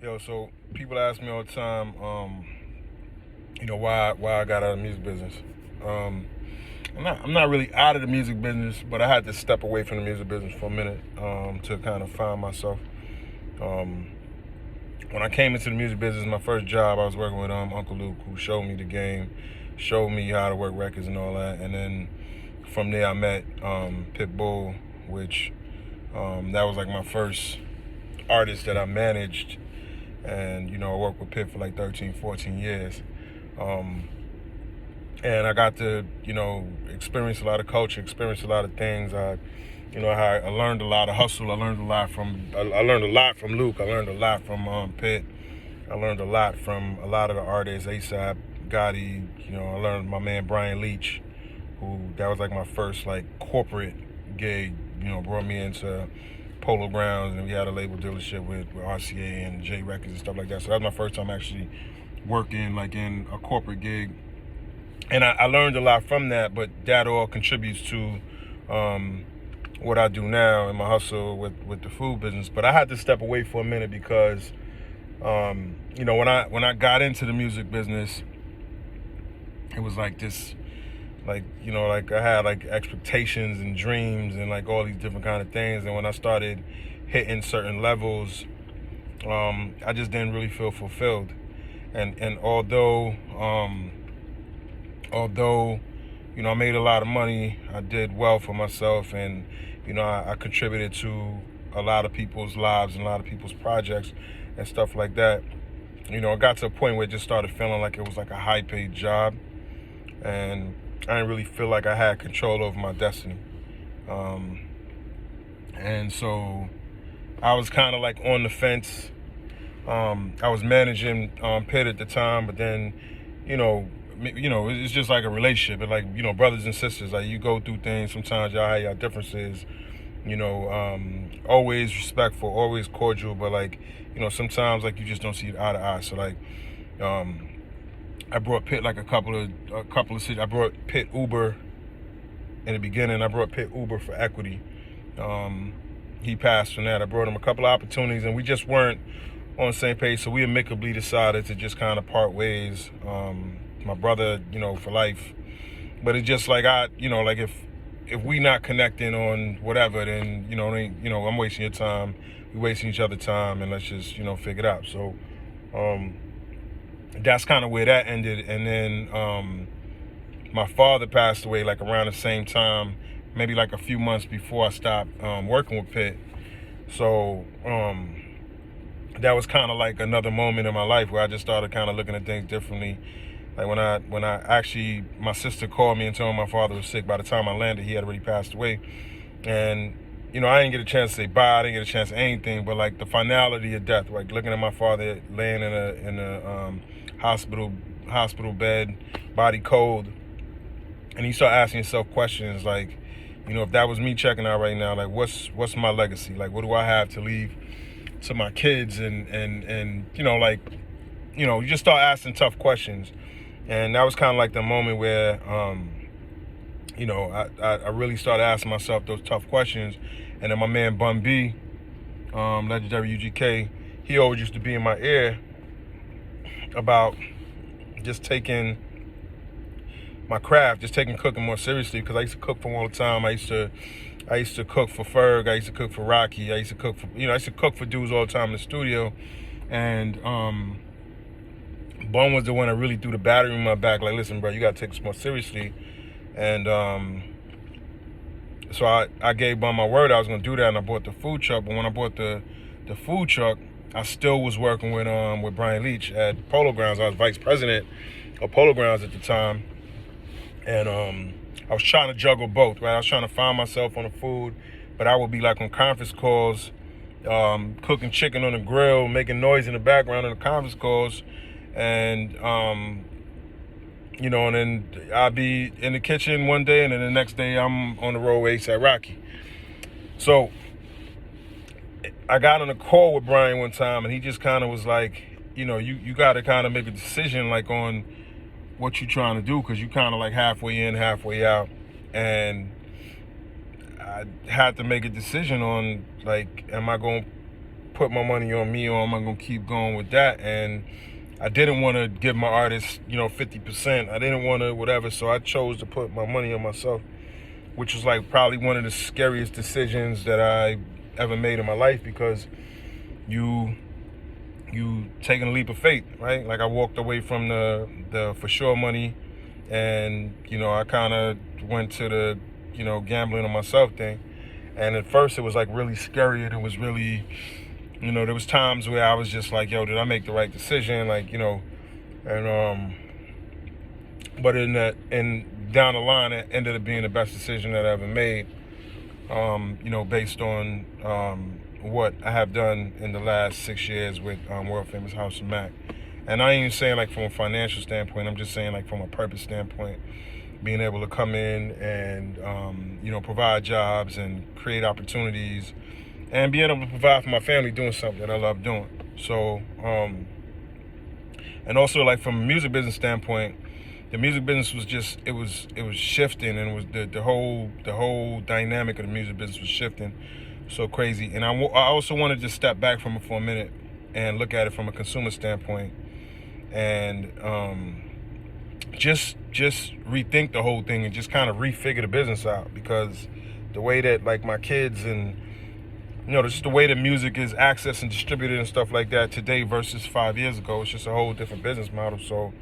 Yo, so people ask me all the time, why I got out of the music business. Um, I'm not really out of the music business, but I had to step away from the music business for a minute to kind of find myself. Um, when I came into the music business, my first job, I was working with Uncle Luke, who showed me the game, showed me how to work records and all that. And then from there, I met Pitbull, which that was like my first artist that I managed. And, I worked with Pit for like 13, 14 years. And I got to, experience a lot of culture, experience a lot of things. I learned a lot of hustle. I learned a lot from Luke. I learned a lot from Pit. I learned a lot from a lot of the artists, ASAP, Gotti. I learned my man Brian Leach, who that was like my first like corporate gig. Brought me into Polo Grounds, and we had a label dealership with RCA and J Records and stuff like that. So that was my first time actually working like in a corporate gig. And I learned a lot from that, but that all contributes to what I do now in my hustle with the food business. But I had to step away for a minute because, when I got into the music business, it was like this, like I had like expectations and dreams and like all these different kind of things. And when I started hitting certain levels, I just didn't really feel fulfilled. And although I made a lot of money, I did well for myself, and I contributed to a lot of people's lives and a lot of people's projects and stuff like that. It got to a point where it just started feeling like it was like a high-paid job, and I didn't really feel like I had control over my destiny. And so I was kind of like on the fence. I was managing Pit at the time, but then, it's just like a relationship. It's like, brothers and sisters, like you go through things. Sometimes y'all have your differences, always respectful, always cordial, but like, sometimes like you just don't see it eye to eye. So like, I brought Pit like a couple of cities. I brought Pit Uber in the beginning. I brought Pit Uber for equity. He passed from that. I brought him a couple of opportunities, and we just weren't on the same page, so we amicably decided to just kind of part ways. My brother, for life. But it's just like like if we not connecting on whatever, then I'm wasting your time, we wasting each other's time, and let's just figure it out. So that's kind of where that ended. And then my father passed away like around the same time, maybe like a few months before I stopped working with Pit. So that was kind of like another moment in my life where I just started kind of looking at things differently. Like when I actually, my sister called me and told me my father was sick. By the time I landed, he had already passed away. And, I didn't get a chance to say bye. I didn't get a chance to anything. But like the finality of death, like looking at my father laying in a hospital bed, body cold. And you start asking yourself questions like, if that was me checking out right now, like what's my legacy? Like what do I have to leave to my kids? And you just start asking tough questions. And that was kind of like the moment where, I really started asking myself those tough questions. And then my man Bun B, legendary UGK, he always used to be in my ear about just taking my craft, just taking cooking more seriously, because I used to cook for him all the time. I used to cook for Ferg. I used to cook for Rocky. I used to cook for dudes all the time in the studio. And Bun was the one that really threw the battery in my back. Like, listen, bro, you gotta take this more seriously. And so I gave Bun my word I was gonna do that, and I bought the food truck. But when I bought the food truck, I still was working with Brian Leach at Polo Grounds. I was vice president of Polo Grounds at the time. And I was trying to juggle both, right? I was trying to find myself on the food, but I would be like on conference calls, cooking chicken on the grill, making noise in the background on the conference calls. And, and then I'd be in the kitchen one day, and then the next day I'm on the road with ASAP Rocky. So I got on a call with Brian one time, and he just kind of was like, you got to kind of make a decision like on what you trying to do, because you kind of like halfway in, halfway out. And I had to make a decision on like, am I going to put my money on me, or am I gonna keep going with that? And I didn't want to give my artists, 50%. I didn't want to whatever, so I chose to put my money on myself, which was like probably one of the scariest decisions that I ever made in my life, because you taking a leap of faith, right? Like I walked away from the for sure money, and I kind of went to the gambling on myself thing. And at first it was like really scary, and it was really, there was times where I was just like, yo, did I make the right decision? Like, and but in down the line, it ended up being the best decision that I ever made. Based on what I have done in the last 6 years with World Famous House of Mac. And I ain't even saying like from a financial standpoint, I'm just saying like from a purpose standpoint, being able to come in and, provide jobs and create opportunities, and being able to provide for my family doing something that I love doing. So, and also like from a music business standpoint, the music business was just, it was shifting, and it was the whole dynamic of the music business was shifting so crazy. And I also wanted to step back from it for a minute and look at it from a consumer standpoint, and just rethink the whole thing, and just kind of refigure the business out, because the way that like my kids and just the way that music is accessed and distributed and stuff like that today versus 5 years ago, it's just a whole different business model. So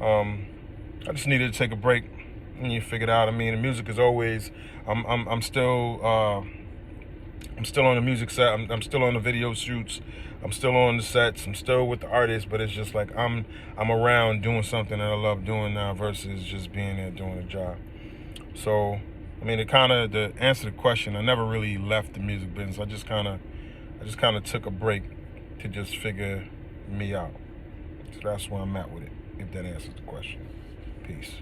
I just needed to take a break, and you figure it out. I mean, the music is always, I'm still on the music set. I'm still on the video shoots. I'm still on the sets. I'm still with the artists, but it's just like I'm around doing something that I love doing now versus just being there doing a job. So, I mean, to answer the question, I never really left the music business. I just kind of took a break to just figure me out. So that's where I'm at with it, if that answers the question. Peace.